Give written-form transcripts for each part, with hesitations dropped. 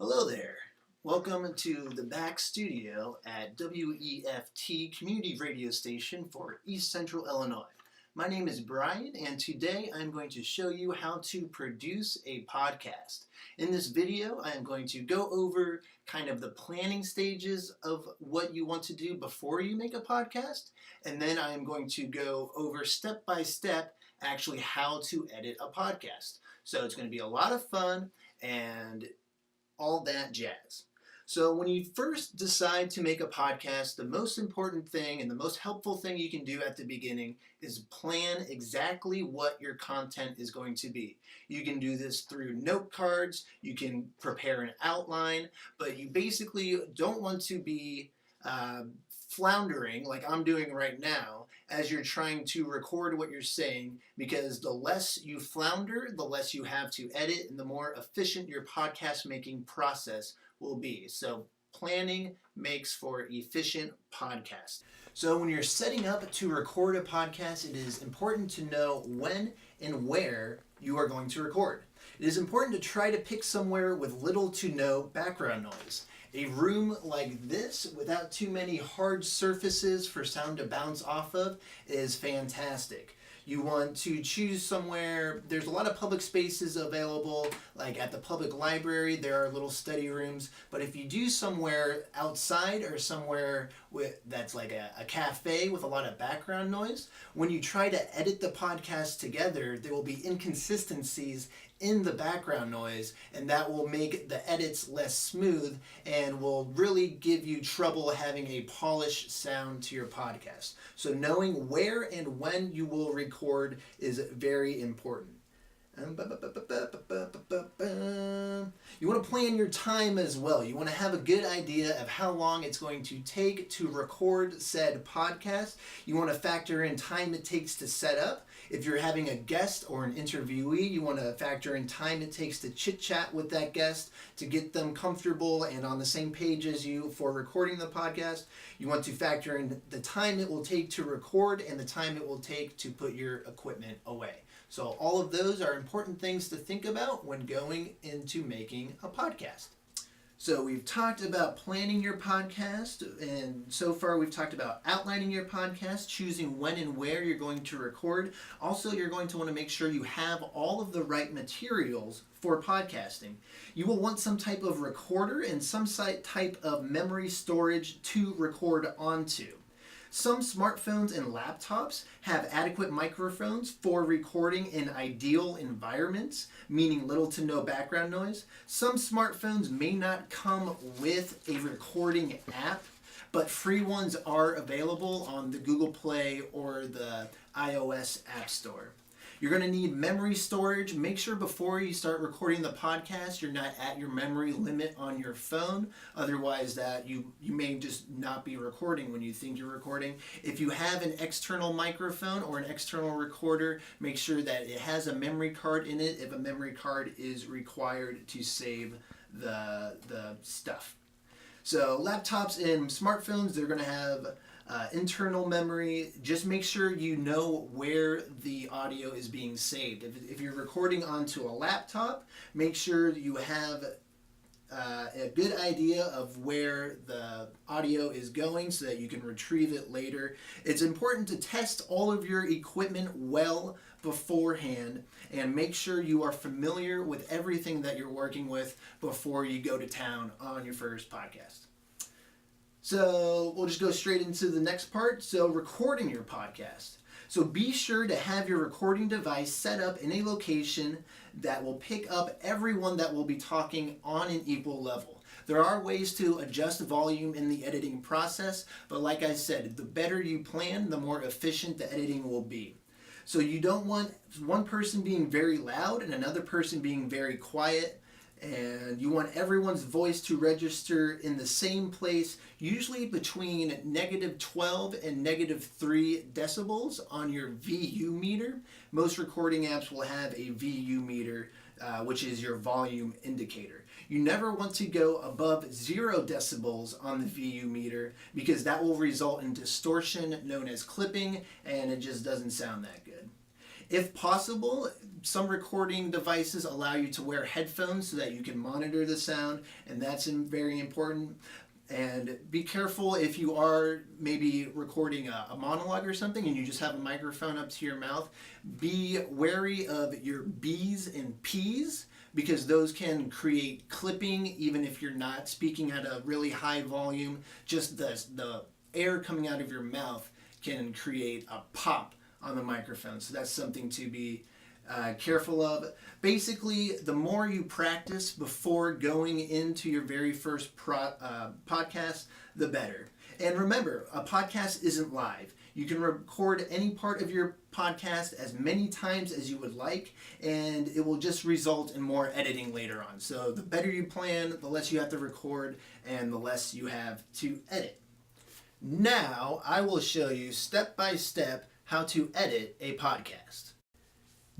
Hello there. Welcome to the back studio at WEFT Community Radio Station for East Central Illinois. My name is Brian, and today I'm going to show you how to produce a podcast. In this video, I am going to go over kind of the planning stages of what you want to do before you make a podcast, and then I am going to go over step by step actually how to edit a podcast. So it's going to be a lot of fun and all that jazz. So when you first decide to make a podcast, the most important thing and the most helpful thing you can do at the beginning is plan exactly what your content is going to be. You can do this through note cards, you can prepare an outline, but you basically don't want to be floundering like I'm doing right now as you're trying to record what you're saying, because the less you flounder, the less you have to edit and the more efficient your podcast making process will be. So planning makes for efficient podcast. So when you're setting up to record a podcast, it is important to know when and where you are going to record. It is important to try to pick somewhere with little to no background noise. A room like this without too many hard surfaces for sound to bounce off of is fantastic. You want to choose somewhere, there's a lot of public spaces available, like at the public library, there are little study rooms, but if you do somewhere outside or somewhere that's like a cafe with a lot of background noise, when you try to edit the podcast together, there will be inconsistencies in the background noise, and that will make the edits less smooth and will really give you trouble having a polished sound to your podcast. So knowing where and when you will record is very important. You want to plan your time as well. You want to have a good idea of how long it's going to take to record said podcast. You want to factor in time it takes to set up. If you're having a guest or an interviewee, you want to factor in time it takes to chit-chat with that guest to get them comfortable and on the same page as you for recording the podcast. You want to factor in the time it will take to record and the time it will take to put your equipment away. So all of those are important things to think about when going into making a podcast. So we've talked about planning your podcast, and so far we've talked about outlining your podcast, choosing when and where you're going to record. Also, you're going to want to make sure you have all of the right materials for podcasting. You will want some type of recorder and some type of memory storage to record onto. Some smartphones and laptops have adequate microphones for recording in ideal environments, meaning little to no background noise. Some smartphones may not come with a recording app, but free ones are available on the Google Play or the iOS App Store. You're going to need memory storage. Make sure before you start recording the podcast, you're not at your memory limit on your phone. Otherwise, that you may just not be recording when you think you're recording. If you have an external microphone or an external recorder, make sure that it has a memory card in it if a memory card is required to save the stuff. So laptops and smartphones, they're going to have internal memory. Just make sure you know where the audio is being saved. If you're recording onto a laptop, make sure you have a good idea of where the audio is going so that you can retrieve it later. It's important to test all of your equipment well beforehand and make sure you are familiar with everything that you're working with before you go to town on your first podcast. So we'll just go straight into the next part. So recording your podcast. So be sure to have your recording device set up in a location that will pick up everyone that will be talking on an equal level. There are ways to adjust volume in the editing process, but like I said, the better you plan, the more efficient the editing will be. So you don't want one person being very loud and another person being very quiet. And you want everyone's voice to register in the same place, usually between -12 and -3 decibels on your VU meter. Most recording apps will have a VU meter, which is your volume indicator. You never want to go above 0 decibels on the VU meter because that will result in distortion known as clipping, and it just doesn't sound that good. If possible, some recording devices allow you to wear headphones so that you can monitor the sound, and that's very important. And be careful if you are maybe recording a monologue or something and you just have a microphone up to your mouth. Be wary of your B's and P's, because those can create clipping even if you're not speaking at a really high volume. Just the air coming out of your mouth can create a pop on the microphone. So that's something to be careful of. Basically, the more you practice before going into your very first podcast, the better. And remember, a podcast isn't live. You can record any part of your podcast as many times as you would like, and it will just result in more editing later on. So the better you plan, the less you have to record, and the less you have to edit. Now, I will show you step by step how to edit a podcast.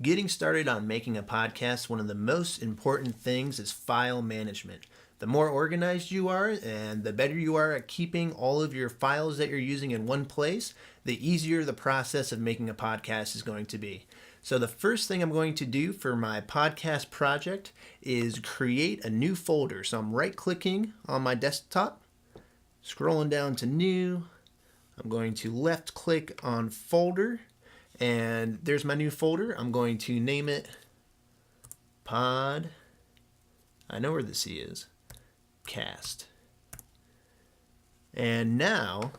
Getting started on making a podcast, one of the most important things is file management. The more organized you are and the better you are at keeping all of your files that you're using in one place, the easier the process of making a podcast is going to be. So the first thing I'm going to do for my podcast project is create a new folder. So I'm right-clicking on my desktop, scrolling down to new. I'm going to left-click on folder. And there's my new folder. I'm going to name it Pod. I know where the C is. Cast. And now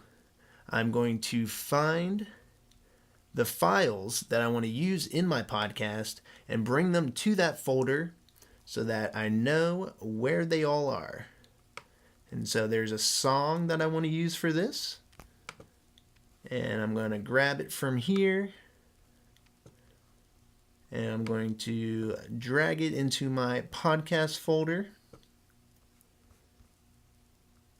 I'm going to find the files that I want to use in my podcast and bring them to that folder so that I know where they all are. And so there's a song that I want to use for this. And I'm going to grab it from here. And I'm going to drag it into my podcast folder.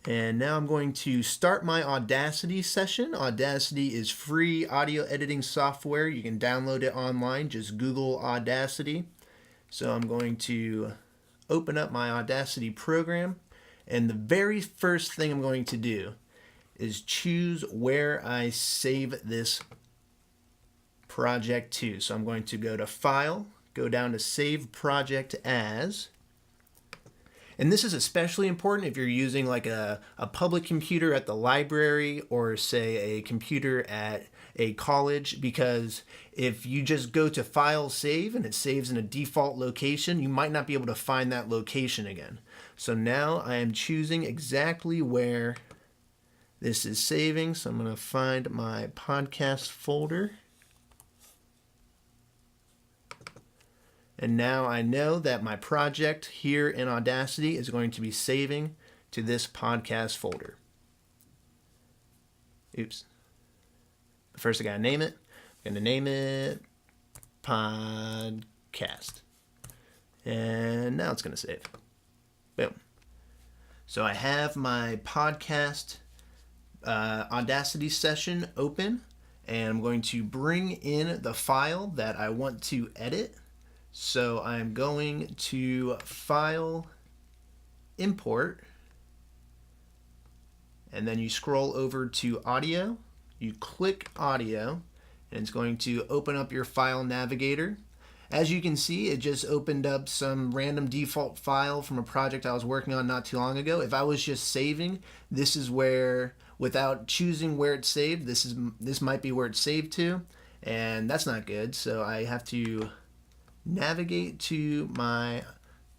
And now I'm going to start my Audacity session. Audacity is free audio editing software. You can download it online. Just Google Audacity. So I'm going to open up my Audacity program. And the very first thing I'm going to do is choose where I save this project to. So I'm going to go to File, go down to Save Project As. And this is especially important if you're using like a public computer at the library or say a computer at a college, because if you just go to File, Save, and it saves in a default location, you might not be able to find that location again. So now I am choosing exactly where this is saving. So I'm going to find my podcast folder. And now I know that my project here in Audacity is going to be saving to this podcast folder. Oops. First I gotta name it. I'm going to name it Podcast. And now it's going to save. Boom. So I have my podcast Audacity session open, and I'm going to bring in the file that I want to edit. So I'm going to File, Import, and then you scroll over to Audio. You click Audio, and it's going to open up your file navigator. As you can see, it just opened up some random default file from a project I was working on not too long ago. If I was just saving, this is where, without choosing where it's saved, this might be where it's saved to, and that's not good. So I have to navigate to my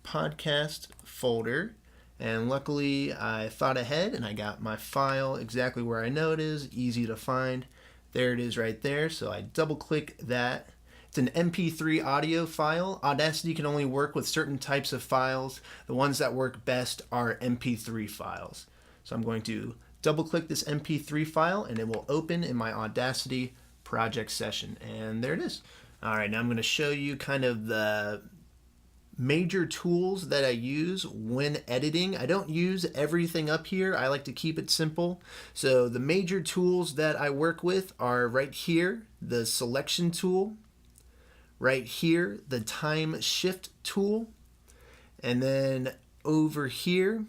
podcast folder, and luckily I thought ahead and I got my file exactly where I know it is. Easy to find. There it is right there. So I double click that. It's an mp3 audio file. Audacity can only work with certain types of files. The ones that work best are mp3 files. So I'm going to double click this mp3 file and it will open in my Audacity project session, and there it is. All right, now I'm going to show you kind of the major tools that I use when editing. I don't use everything up here. I like to keep it simple. So the major tools that I work with are right here, the selection tool, right here, the time shift tool, and then over here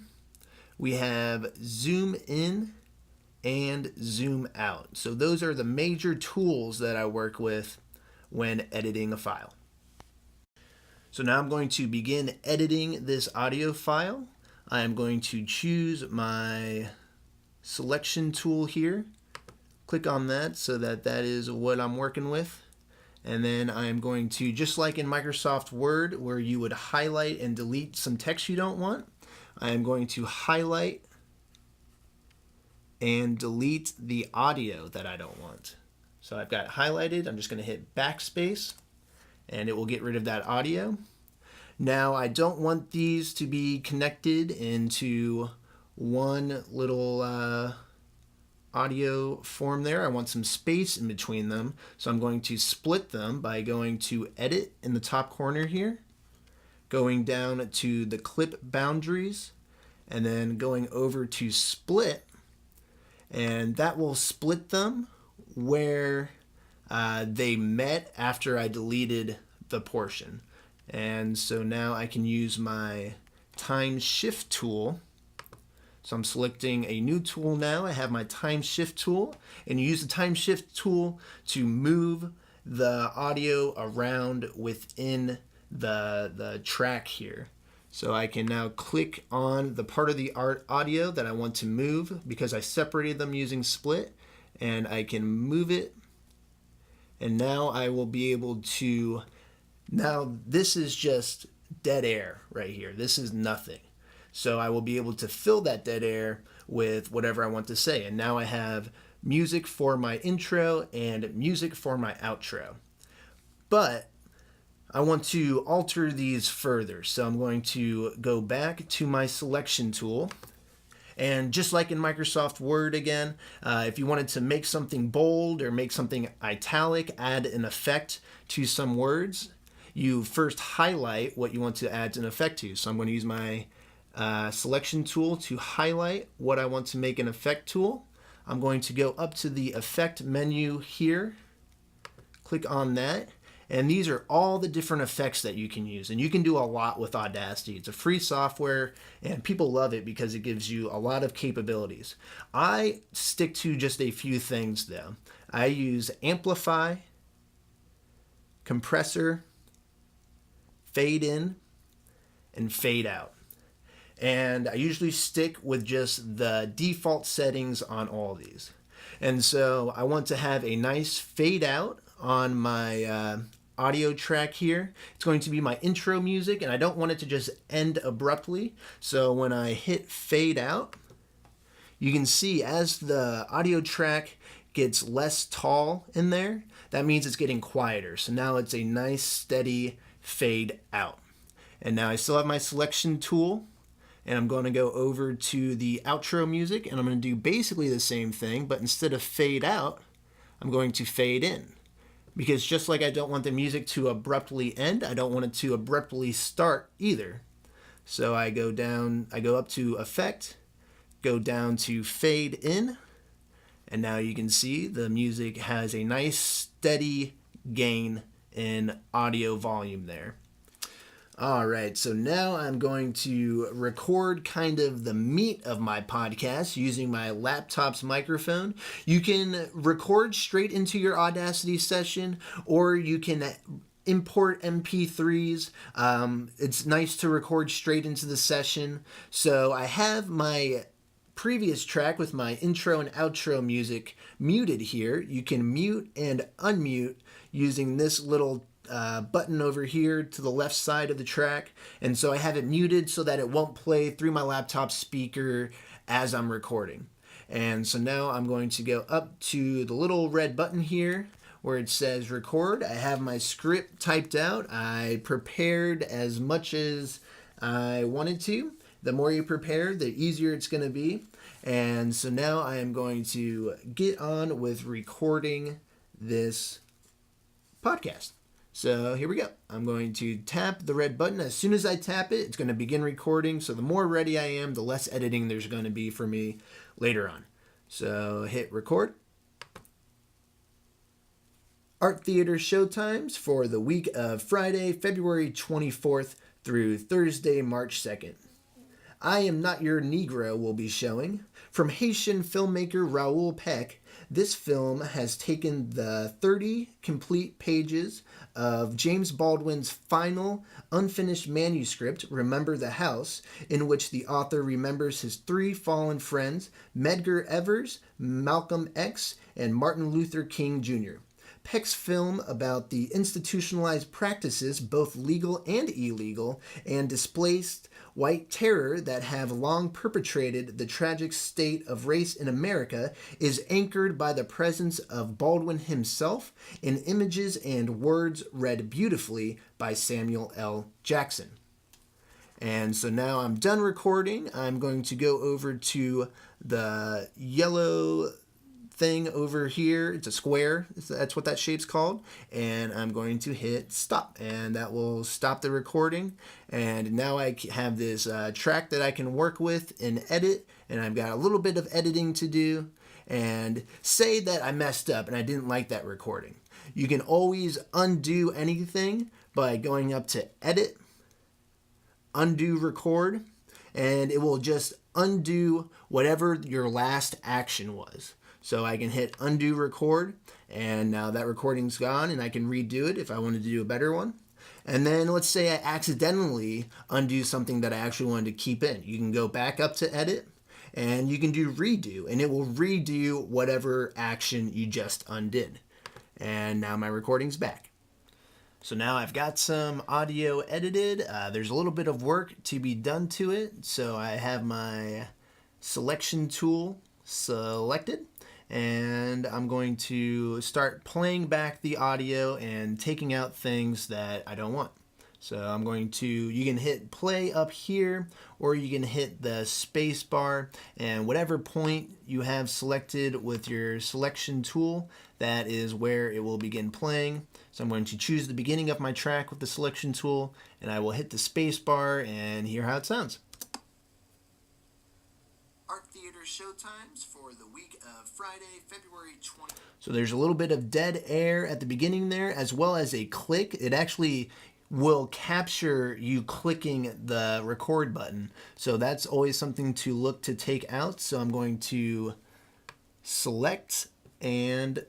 we have zoom in and zoom out. So those are the major tools that I work with when editing a file. So now I'm going to begin editing this audio file. I am going to choose my selection tool here. Click on that so that is what I'm working with. And then I'm going to, just like in Microsoft Word where you would highlight and delete some text you don't want, I am going to highlight and delete the audio that I don't want. So I've got highlighted. I'm just going to hit backspace and it will get rid of that audio. Now I don't want these to be connected into one little audio form there. I want some space in between them. So I'm going to split them by going to Edit in the top corner here, going down to the Clip Boundaries, and then going over to Split. And that will split them where they met after I deleted the portion. And so now I can use my Time Shift tool. So I'm selecting a new tool now. I have my Time Shift tool, and you use the Time Shift tool to move the audio around within the track here. So I can now click on the part of the audio that I want to move because I separated them using Split, and I can move it. And now I will be able to, now this is just dead air right here. This is nothing. So I will be able to fill that dead air with whatever I want to say. And now I have music for my intro and music for my outro. But I want to alter these further. So I'm going to go back to my selection tool. And just like in Microsoft Word again, if you wanted to make something bold or make something italic, add an effect to some words, you first highlight what you want to add an effect to. So I'm going to use my selection tool to highlight what I want to make an effect tool. I'm going to go up to the effect menu here, click on that, and these are all the different effects that you can use. And you can do a lot with Audacity. It's a free software and people love it because it gives you a lot of capabilities. I stick to just a few things though. I use amplify, compressor, fade in, and fade out. And I usually stick with just the default settings on all of these. And so I want to have a nice fade out on my audio track here. It's going to be my intro music, and I don't want it to just end abruptly. So when I hit fade out, you can see as the audio track gets less tall in there, that means it's getting quieter. So now it's a nice steady fade out. And now I still have my selection tool. And I'm going to go over to the outro music, and I'm going to do basically the same thing, but instead of fade out, I'm going to fade in. Because just like I don't want the music to abruptly end, I don't want it to abruptly start either. So I go up to Effect, go down to Fade In, and now you can see the music has a nice steady gain in audio volume there. All right, so now I'm going to record kind of the meat of my podcast using my laptop's microphone. You can record straight into your Audacity session, or you can import MP3s. It's nice to record straight into the session. So I have my previous track with my intro and outro music muted here. You can mute and unmute using this little button over here to the left side of the track, and so I have it muted so that it won't play through my laptop speaker as I'm recording. And so now I'm going to go up to the little red button here where it says record. I have my script typed out. I prepared as much as I wanted to. The more you prepare, the easier it's going to be. And so now I am going to get on with recording this podcast. So here we go. I'm going to tap the red button. As soon as I tap it, it's going to begin recording. So the more ready I am, the less editing there's going to be for me later on. So hit record. Art Theater showtimes for the week of Friday, February 24th through Thursday, March 2nd. I Am Not Your Negro will be showing. From Haitian filmmaker Raoul Peck, this film has taken the 30 complete pages of James Baldwin's final unfinished manuscript, Remember the House, in which the author remembers his 3 fallen friends, Medgar Evers, Malcolm X, and Martin Luther King Jr. Peck's film about the institutionalized practices, both legal and illegal, and displaced white terror that have long perpetrated the tragic state of race in America is anchored by the presence of Baldwin himself in images and words read beautifully by Samuel L. Jackson. And so now I'm done recording. I'm going to go over to the yellow thing over here. It's a square. That's what that shape's called. And I'm going to hit stop, and that will stop the recording. And now I have this track that I can work with and edit, and I've got a little bit of editing to do. And say that I messed up and I didn't like that recording. You can always undo anything by going up to edit, undo record, and it will just undo whatever your last action was. So I can hit undo record, and now that recording's gone, and I can redo it if I wanted to do a better one. And then let's say I accidentally undo something that I actually wanted to keep in. You can go back up to edit, and you can do redo, and it will redo whatever action you just undid. And now my recording's back. So now I've got some audio edited. There's a little bit of work to be done to it. So I have my selection tool selected, and I'm going to start playing back the audio and taking out things that I don't want. So I'm going to, you can hit play up here, or you can hit the space bar, and whatever point you have selected with your selection tool, that is where it will begin playing. So I'm going to choose the beginning of my track with the selection tool, and I will hit the space bar and hear how it sounds. Art Theater showtimes for the week of Friday, February 20th. So there's a little bit of dead air at the beginning there, as well as a click. It actually will capture you clicking the record button. So that's always something to look to take out. So I'm going to select and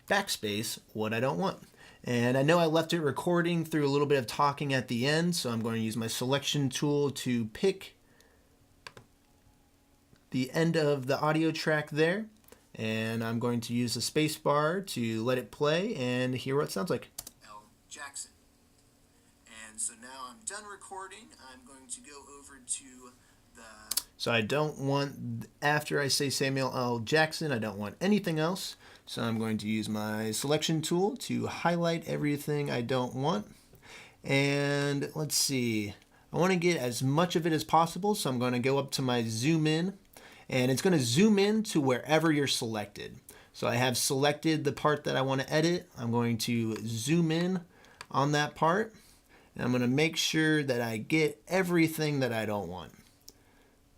backspace what I don't want. And I know I left it recording through a little bit of talking at the end, so I'm going to use my selection tool to pick the end of the audio track there, and I'm going to use the space bar to let it play and hear what it sounds like. L. Jackson. And so now I'm done recording. I'm going to go over to the... So I don't want, after I say Samuel L. Jackson, I don't want anything else. So I'm going to use my selection tool to highlight everything I don't want. And let's see, I want to get as much of it as possible, so I'm going to go up to my zoom in, and it's going to zoom in to wherever you're selected. So I have selected the part that I want to edit. I'm going to zoom in on that part, and I'm going to make sure that I get everything that I don't want.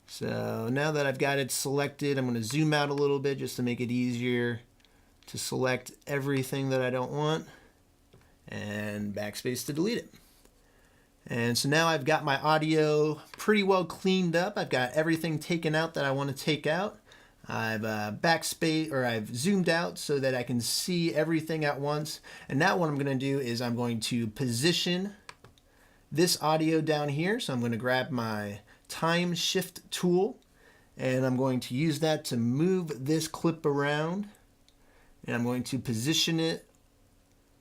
So now that I've got it selected, I'm going to zoom out a little bit just to make it easier to select everything that I don't want, and backspace to delete it. And so now I've got my audio pretty well cleaned up. I've got everything taken out that I want to take out. I've backspace, or I've zoomed out so that I can see everything at once. And now what I'm going to do is I'm going to position this audio down here. So I'm going to grab my time shift tool, and I'm going to use that to move this clip around. And I'm going to position it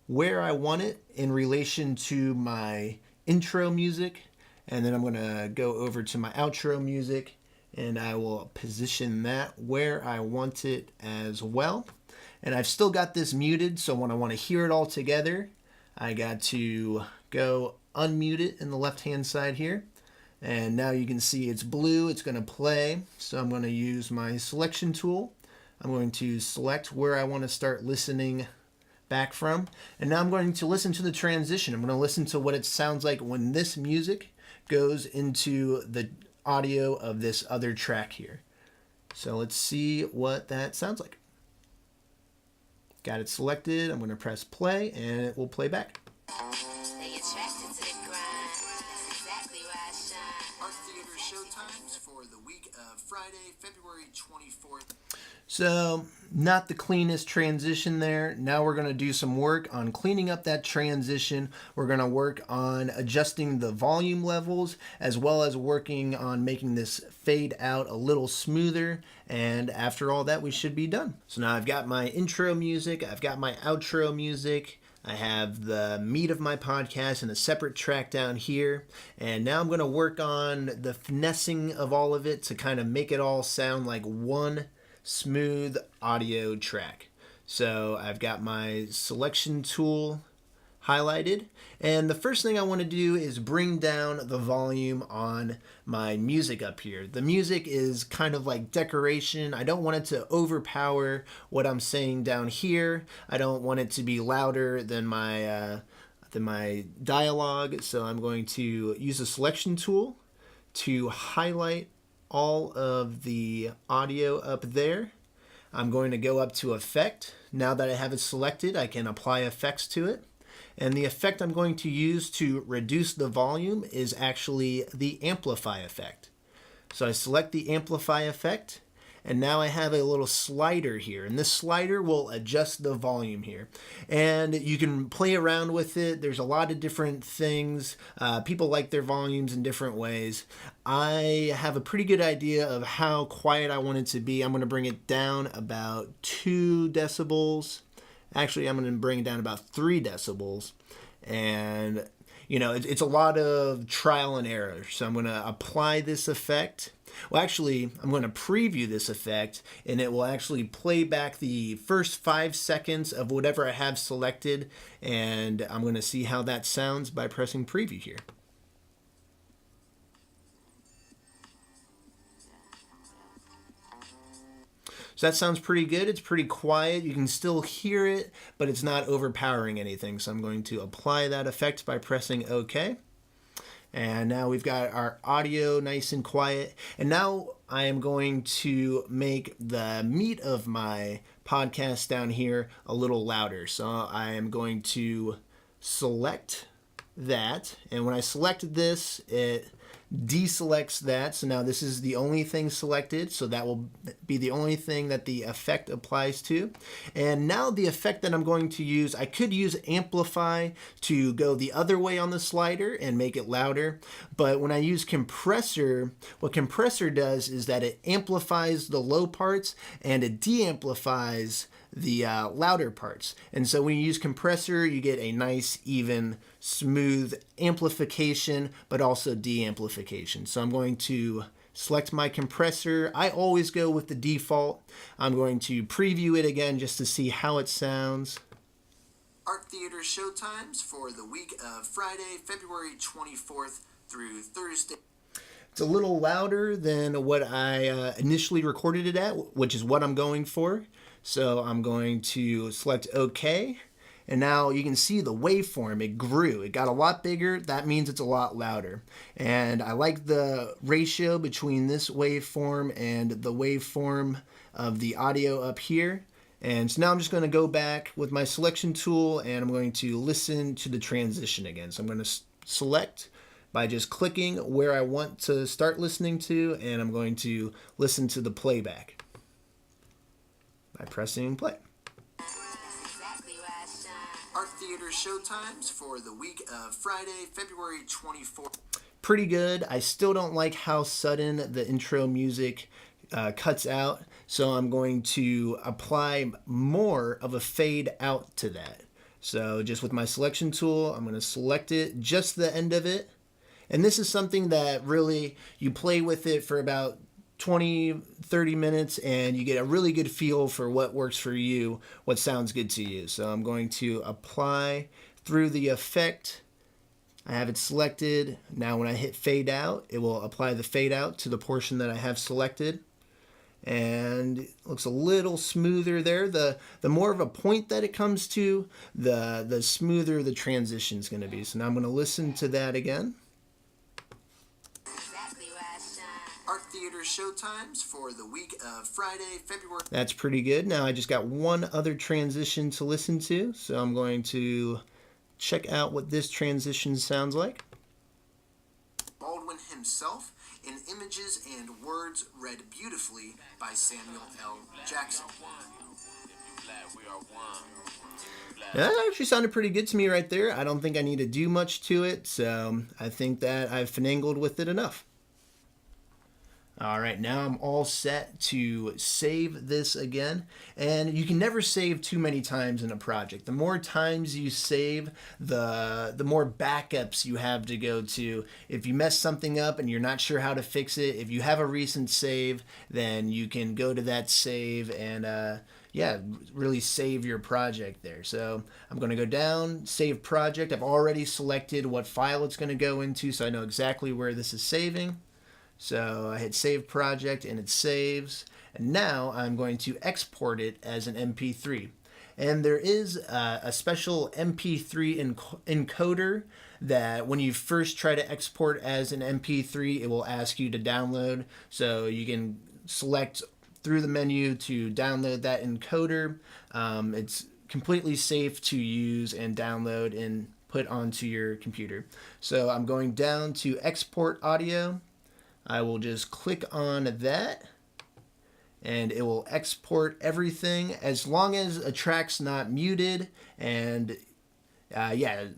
where I want it in relation to my intro music, and then I'm going to go over to my outro music, and I will position that where I want it as well. And I've still got this muted, so when I want to hear it all together, I got to go unmute it in the left hand side here, and now you can see it's blue, it's going to play. So I'm going to use my selection tool. I'm going to select where I want to start listening back from, and now I'm going to listen to the transition. I'm going to listen to what it sounds like when this music goes into the audio of this other track here. So let's see what that sounds like. Got it selected. I'm going to press play, and it will play back. Stay attracted to the grind. That's exactly why I shine. Art Theater showtimes for the week of Friday, February 24th. So, not the cleanest transition there. Now we're going to do some work on cleaning up that transition. We're going to work on adjusting the volume levels, as well as working on making this fade out a little smoother. And after all that, we should be done. So now I've got my intro music, I've got my outro music, I have the meat of my podcast in a separate track down here. And now I'm going to work on the finessing of all of it to kind of make it all sound like one smooth audio track. So I've got my selection tool highlighted, and the first thing I want to do is bring down the volume on my music up here. The music is kind of like decoration. I don't want it to overpower what I'm saying down here. I don't want it to be louder than my dialogue, so I'm going to use the selection tool to highlight all of the audio up there. I'm going to go up to effect. Now that I have it selected, I can apply effects to it. And the effect I'm going to use to reduce the volume is actually the amplify effect. So I select the amplify effect, and now I have a little slider here, and this slider will adjust the volume here. And you can play around with it. There's a lot of different things. People like their volumes in different ways. I have a pretty good idea of how quiet I want it to be. I'm going to bring it down about 2 decibels. Actually, I'm going to bring it down about 3 decibels. And, you know, it's a lot of trial and error. So I'm going to apply this effect. Well, actually, I'm going to preview this effect, and it will actually play back the first 5 seconds of whatever I have selected. And I'm going to see how that sounds by pressing preview here. So that sounds pretty good. It's pretty quiet. You can still hear it, but it's not overpowering anything. So I'm going to apply that effect by pressing OK. And now we've got our audio nice and quiet. And now I am going to make the meat of my podcast down here a little louder. So I am going to select that. And when I select this, it deselects that. So now this is the only thing selected. So that will be the only thing that the effect applies to. And now the effect that I'm going to use, I could use amplify to go the other way on the slider and make it louder. But when I use compressor, what compressor does is that it amplifies the low parts and it de-amplifies the louder parts. And so when you use compressor, you get a nice, even, smooth amplification, but also de-amplification. So I'm going to select my compressor. I always go with the default. I'm going to preview it again just to see how it sounds. Art Theater showtimes for the week of Friday, February 24th through Thursday. It's a little louder than what I initially recorded it at, which is what I'm going for. So I'm going to select OK. And now you can see the waveform, it grew. It got a lot bigger. That means it's a lot louder. And I like the ratio between this waveform and the waveform of the audio up here. And so now I'm just going to go back with my selection tool and I'm going to listen to the transition again. So I'm going to select by just clicking where I want to start listening to, and I'm going to listen to the playback by pressing play. Art Theater showtimes for the week of Friday, February 24th. Pretty good. I still don't like how sudden the intro music cuts out, so I'm going to apply more of a fade out to that. So just with my selection tool, I'm going to select it, just the end of it. And this is something that really, you play with it for about 20-30 minutes and you get a really good feel for what works for you, what sounds good to you. So I'm going to apply through the effect. I have it selected. Now when I hit fade out, it will apply the fade out to the portion that I have selected. And it looks a little smoother there. The more of a point that it comes to, the smoother the transition is going to be. So now I'm going to listen to that again. Art Theater showtimes for the week of Friday, February. That's pretty good. Now I just got one other transition to listen to, so I'm going to check out what this transition sounds like. Darwin himself, in images and words read beautifully by Samuel L. Jackson. That actually sounded pretty good to me right there. I don't think I need to do much to it, so I think that I've finagled with it enough. All right, now I'm all set to save this again. And you can never save too many times in a project. The more times you save, the more backups you have to go to. If you mess something up and you're not sure how to fix it, if you have a recent save, then you can go to that save and really save your project there. So I'm going to go down, save project. I've already selected what file it's going to go into, so I know exactly where this is saving. So I hit save project and it saves. And now I'm going to export it as an MP3. And there is a special MP3 encoder that when you first try to export as an MP3, it will ask you to download. So you can select through the menu to download that encoder. It's completely safe to use and download and put onto your computer. So I'm going down to export audio. I will just click on that and it will export everything as long as a track's not muted. And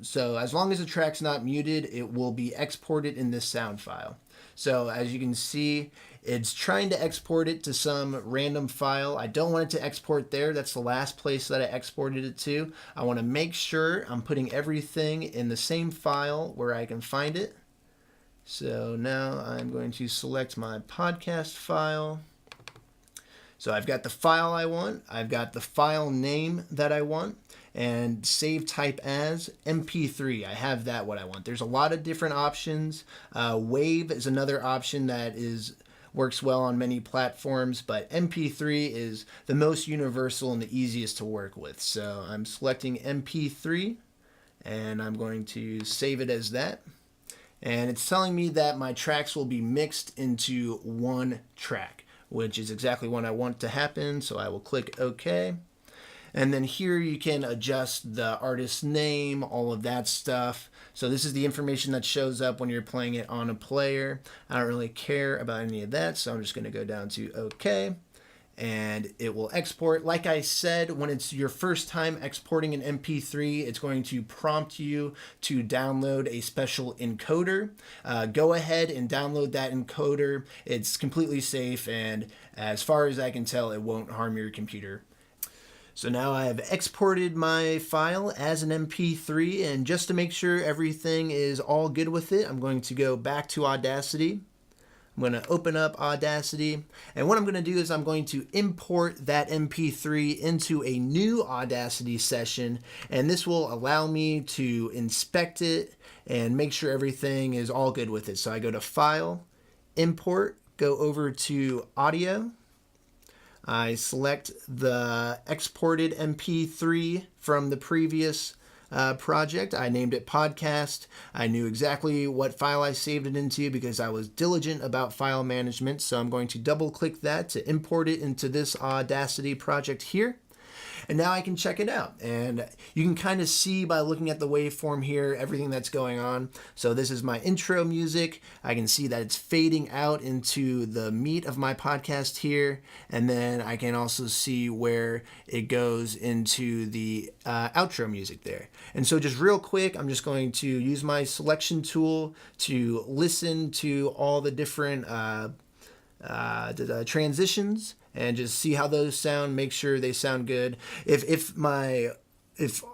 so as long as the track's not muted, it will be exported in this sound file. So as you can see, it's trying to export it to some random file. I don't want it to export there. That's the last place that I exported it to. I want to make sure I'm putting everything in the same file where I can find it. So now I'm going to select my podcast file. So I've got the file I want, I've got the file name that I want, and save type as MP3. I have that what I want. There's a lot of different options. WAV is another option that works well on many platforms, but MP3 is the most universal and the easiest to work with. So I'm selecting MP3 and I'm going to save it as that. And it's telling me that my tracks will be mixed into one track, which is exactly what I want to happen. So I will click OK. And then here you can adjust the artist's name, all of that stuff. So this is the information that shows up when you're playing it on a player. I don't really care about any of that, so I'm just going to go down to OK. And it will export. Like I said, when it's your first time exporting an MP3, it's going to prompt you to download a special encoder. Go ahead and download that encoder. It's completely safe, and as far as I can tell, it won't harm your computer. So now I have exported my file as an MP3, and just to make sure everything is all good with it, I'm going to go back to Audacity. I'm going to open up Audacity, and what I'm going to do is I'm going to import that MP3 into a new Audacity session, and this will allow me to inspect it and make sure everything is all good with it. So I go to File, Import, go over to Audio. I select the exported MP3 from the previous project. I named it Podcast. I knew exactly what file I saved it into because I was diligent about file management. So I'm going to double click that to import it into this Audacity project here. And now I can check it out. And you can kind of see by looking at the waveform here, everything that's going on. So this is my intro music. I can see that it's fading out into the meat of my podcast here. And then I can also see where it goes into the outro music there. And so just real quick, I'm just going to use my selection tool to listen to all the different transitions and just see how those sound, make sure they sound good. If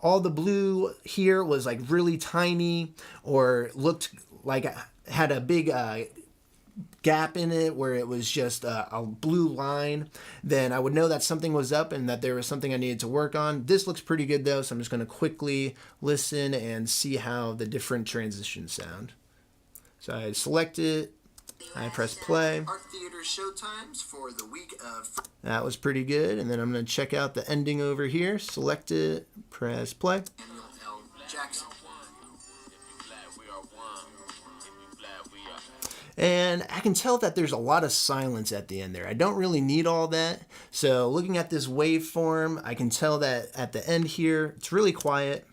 all the blue here was like really tiny or looked like it had a big gap in it where it was just a blue line, then I would know that something was up and that there was something I needed to work on. This looks pretty good though, so I'm just going to quickly listen and see how the different transitions sound. So I select it. I press play. Art theater showtimes for the week of. That was pretty good. And then I'm going to check out the ending over here. Select it. Press play. Samuel L. Jackson. And I can tell that there's a lot of silence at the end there. I don't really need all that. So looking at this waveform, I can tell that at the end here, it's really quiet.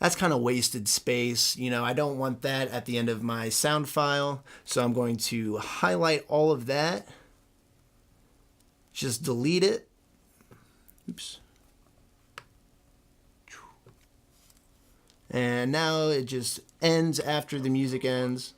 that's kind of wasted space. I don't want that at the end of my sound file. So I'm going to highlight all of that. Just delete it. Oops. And now it just ends after the music ends.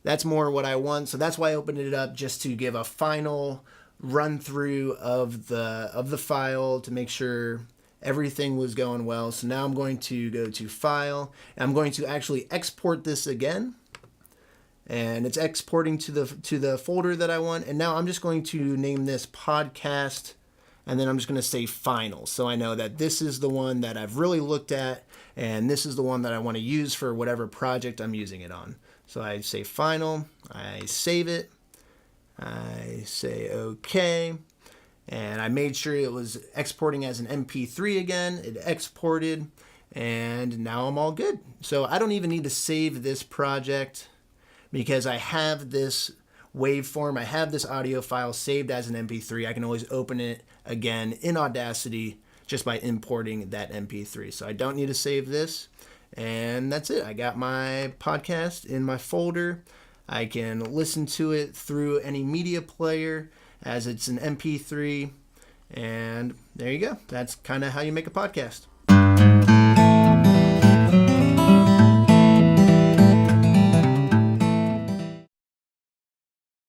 That's more what I want. So that's why I opened it up, just to give a final run through of the file to make sure everything was going well. So now I'm going to go to File, and I'm going to actually export this again. And it's exporting to the folder that I want. And now I'm just going to name this podcast, and then I'm just going to say Final. So I know that this is the one that I've really looked at, and this is the one that I want to use for whatever project I'm using it on. So I say Final, I save it, I say OK, and I made sure it was exporting as an MP3 again. It exported, and now I'm all good. So I don't even need to save this project because I have this waveform, I have this audio file saved as an MP3. I can always open it again in Audacity just by importing that MP3. So I don't need to save this. And that's it. I got my podcast in my folder. I can listen to it through any media player as it's an MP3. And there you go. That's kind of how you make a podcast.